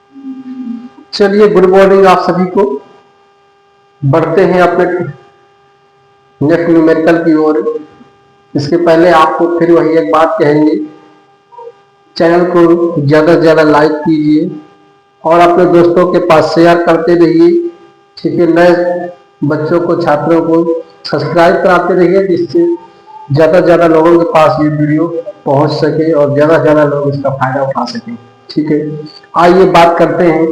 चलिए, good morning आप सभी को। बढ़ते हैं अपने नेक्स्ट न्यूमेरिकल की ओर। इसके पहले आपको फिर वही एक बात कहेंगे, चैनल को ज़्यादा से ज़्यादा लाइक कीजिए और अपने दोस्तों के पास शेयर करते रहिए। ठीक है, नए बच्चों को, छात्रों को सब्सक्राइब कराते रहिए, जिससे ज़्यादा से ज़्यादा लोगों के पास ये वीडियो पहुंच सके और ज़्यादा से ज़्यादा लोग इसका फायदा उठा सकें। ठीक है, आइए बात करते हैं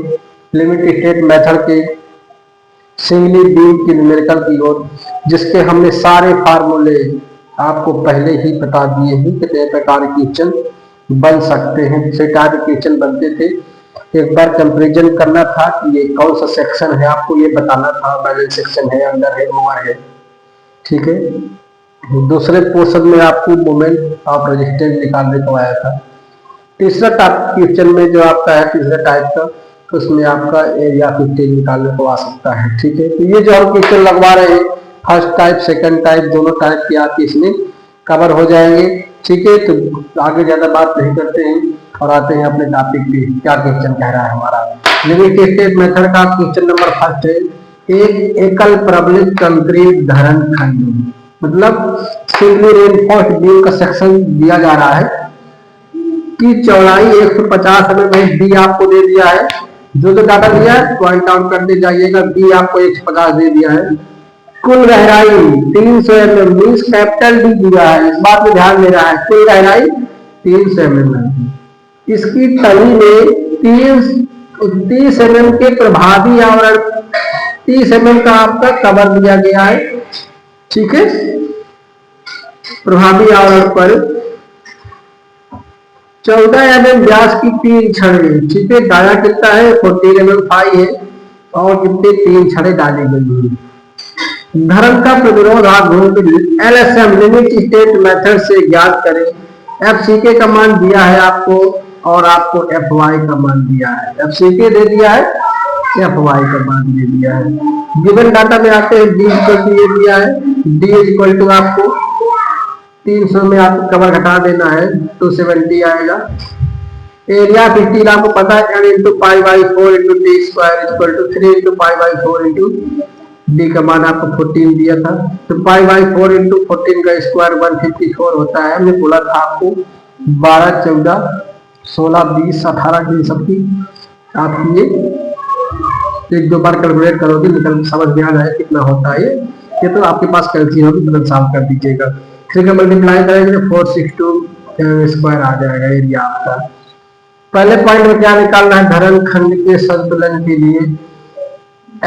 लिमिट स्टेट मेथड के सिंगली बीम की न्यूमेरिकल की ओर, जिसके हमने सारे फार्मूले आपको पहले ही बता दिए हैं कितने प्रकार के क्वेश्चन बन सकते हैं। दूसरे टाइप के क्वेश्चन बनते थे। एक बार कंपेरिजन करना था कि ये कौन सा सेक्शन है, आपको ये बताना था, बैलेंस सेक्शन है, अंडर है, ओवर है। ठीक है, दूसरे पोर्शन में आपको मोमेंट ऑफ रेजिस्टेंस निकालने को आया था। तीसरा टाइप क्वेश्चन में जो आपका है तीसरा टाइप का, उसमें आपका एरिया 50 निकालने को आ सकता है। ठीक है, तो ये जो हम क्वेश्चन लगवा रहे हैं, फर्स्ट टाइप सेकंड टाइप दोनों टाइप के आपके इसमें कवर हो जाएंगे। ठीक है, तो आगे ज्यादा बात नहीं करते हैं और आते हैं अपने टॉपिक पे। क्या क्वेश्चन कह रहा है हमारा लिमिट स्टेट मेथड का क्वेश्चन नंबर फर्स्ट है, एक एकल प्रबलित कंक्रीट धरण खंड, मतलब सिंगली रेनफोर्स्ड बीम का सेक्शन दिया जा रहा है की चौड़ाई 150 mm है। बी आपको दे दिया है, जो डाटा दिया है पॉइंट आउट करते जाइएगा। बी आपको 150 दे दिया है। कुल गहराई 300 mm, मीन्स कैपिटल डी दिया है, इस बात में ध्यान दे रहा है। कुल गहराई 300 mm है। इसकी तली में 30 mm के प्रभावी आवरण, 30 mm का आपका कवर दिया गया है। ठीक है, प्रभावी आवरण पर 14 mm व्यास की 3 छड़ें। ठीक है, डाया कितना है 14 mm फाई है और कितने 3 छड़ें डाली गई है। धरण का प्रतिरोध LSM लिमिट स्टेट मेथड से ज्ञात करें। FCK का मान दिया है आपको और आपको FY का मान दिया है। FCK दे दिया है, FY का मान दे दिया है। गिवन डाटा में आते हैं, D ये दिया है, D इक्वल टू आपको 300 में आपको कवर घटा देना है 270 आएगा। एरिया 50 आपको पता है n into pi by 4 into D square equal to 3 into pi by 4 into D का मान आपको 14 दिया था, तो पाई बाई 4 इंटू 14 का स्क्वायर 154 होता है। हमने बोला था आपको 12, 14, 16, 20, 18 की सबकी आपकी ये एक दो बार कैलकुलेट करोगे, निकल समझ में आ जाए कितना होता है। ये तो आपके पास कैलकुलेटर होगी, तुरंत सॉल्व कर दीजिएगा। ठीक है, मल्टीप्लाई करेंगे 462 स्क्वायर आ जाएगा एरिया आपका। पहले पॉइंट में क्या निकालना है, धरण खंड के संतुलन के लिए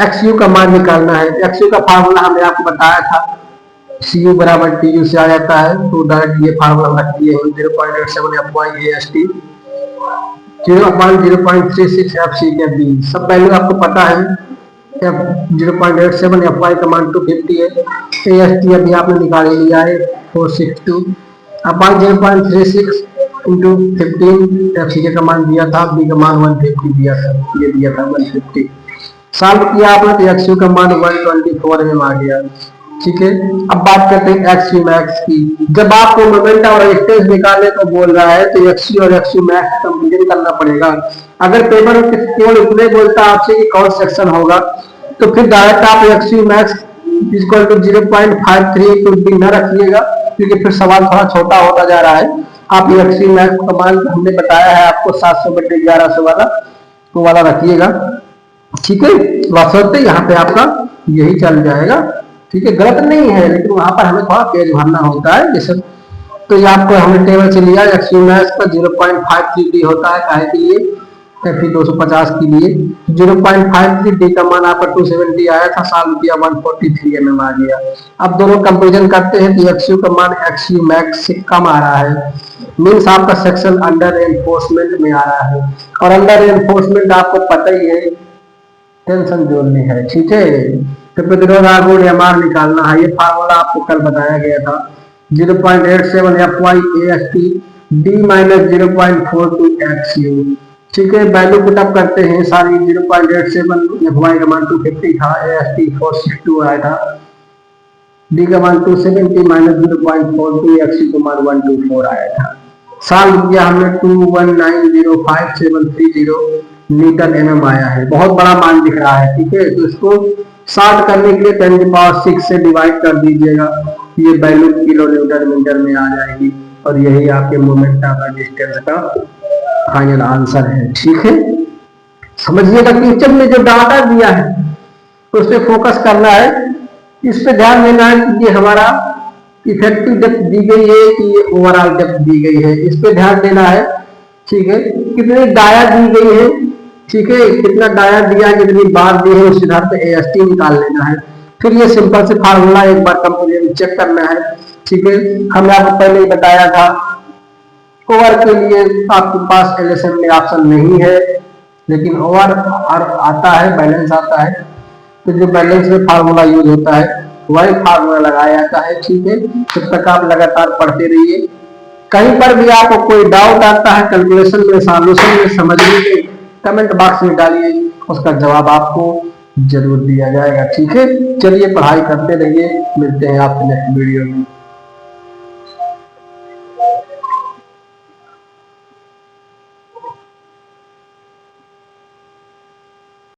XU का मान निकालना है। XU का फार्मूला हमने आपको बताया था, CU बराबर TU से आ जाता है, तो डायरेक्ट ये फार्मूला रख दिए हैं 0.87 FY/AST 0.036 FCK सब वैल्यू आपको पता है। 0.87 FY का मान 250 है, AST अभी आपने निकाल लिया है 462 अपॉन 0.36 इंटू 15 FCK का मान दिया था, B का मान 150 दिया था, ये दिया था 150। सॉल्व किया आपने तो XU का मान 124 mm आ गया। ठीक है, अब बात करते हैं XU मैक्स की। जब आपको मोमेंट और रेजिस्टेंस निकालने को बोल रहा है तो XU और XU मैक्स कंपेरिजन करना पड़ेगा। अगर पेपर में केवल इतने बोलता है आपसे कि कौन सेक्शन होगा, तो फिर डायरेक्ट आप XU मैक्स इक्वल टू 0.53 कुछ भी न रखिएगा, क्योंकि फिर सवाल थोड़ा छोटा होता जा रहा है। आप XU मैक्स का मान हमने बताया है आपको 700/1100 वाला रखिएगा। ठीक है, वास्तव में यहाँ पे आपका यही चल जाएगा। ठीक है, गलत नहीं है, लेकिन वहां पर हमें थोड़ा तेज भरना होता है जैसे। तो ये आपको हमने टेबल से लिया, XU मैक्स का 0.53D होता है, काहे के लिए, FE 250 के लिए 0.53D का मान आपका 270 आया था, साल किया 143 mm आ गया। अब दोनों कंपेरिजन करते हैं तो XU का मान XU मैक्स से कम आ रहा है, मीन्स आपका सेक्शन अंडर एनफोर्समेंट में आ रहा है, और अंडर एनफोर्समेंट आपको पता ही है टेंशन जोन में है। ठीक है, तो प्रतिरोध आघूर्ण MR निकालना है। ये फार्मूला आपको कल बताया गया था, 0.87 FY/AST D माइनस 0.42 XU। ठीक है, वैल्यू पुटअप करते हैं सारी। 0.87 FY का मान 250 था, AST 462 आया था, D का मान 270 माइनस 0.42 XU का मान 124 आया था। सॉल्व किया हमने 21905 730 न्यूटन mm आया है, बहुत बड़ा मान दिख रहा है, ठीक है। तो इसको शॉर्ट करने के लिए 10⁻6 से डिवाइड कर दीजिएगा, ये वैल्यू किलो न्यूटन मीटर में आ जाएगी, और यही आपके मोमेंट ऑफ रेजिस्टेंस का फाइनल आंसर है, ठीक है। समझिएगा क्वेश्चन में जो डाटा दिया है तो उस पर फोकस करना है, इस पे ध्यान देना है कि ये हमारा इफेक्टिव डेप्थ दी गई है कि ये ओवरऑल डेप्थ दी गई है, इस पे ध्यान देना है, ठीक है। कितनी डाया दी गई है, ठीक है, कितना डाया दिया है, कितनी बार दी है, उस आधार पे AST निकाल लेना है। फिर ये सिंपल से फार्मूला एक बार कंपेरिजन चेक करना है, ठीक है। हमने आपको पहले ही बताया था ओवर के लिए आपके पास LSM में ऑप्शन नहीं है, लेकिन ओवर आता है, बैलेंस आता है, तो जो बैलेंस में फार्मूला यूज होता है वही फार्मूला लगाया जाता है, ठीक है। तब तक आप लगातार पढ़ते रहिए, कहीं पर भी आपको कोई डाउट आता है कैलकुलेशन में, सॉल्यूशन में, समझने में, कमेंट बॉक्स में डालिए, उसका जवाब आपको जरूर दिया जाएगा, ठीक है। चलिए पढ़ाई करते रहिए, मिलते हैं आपसे नेक्स्ट वीडियो में।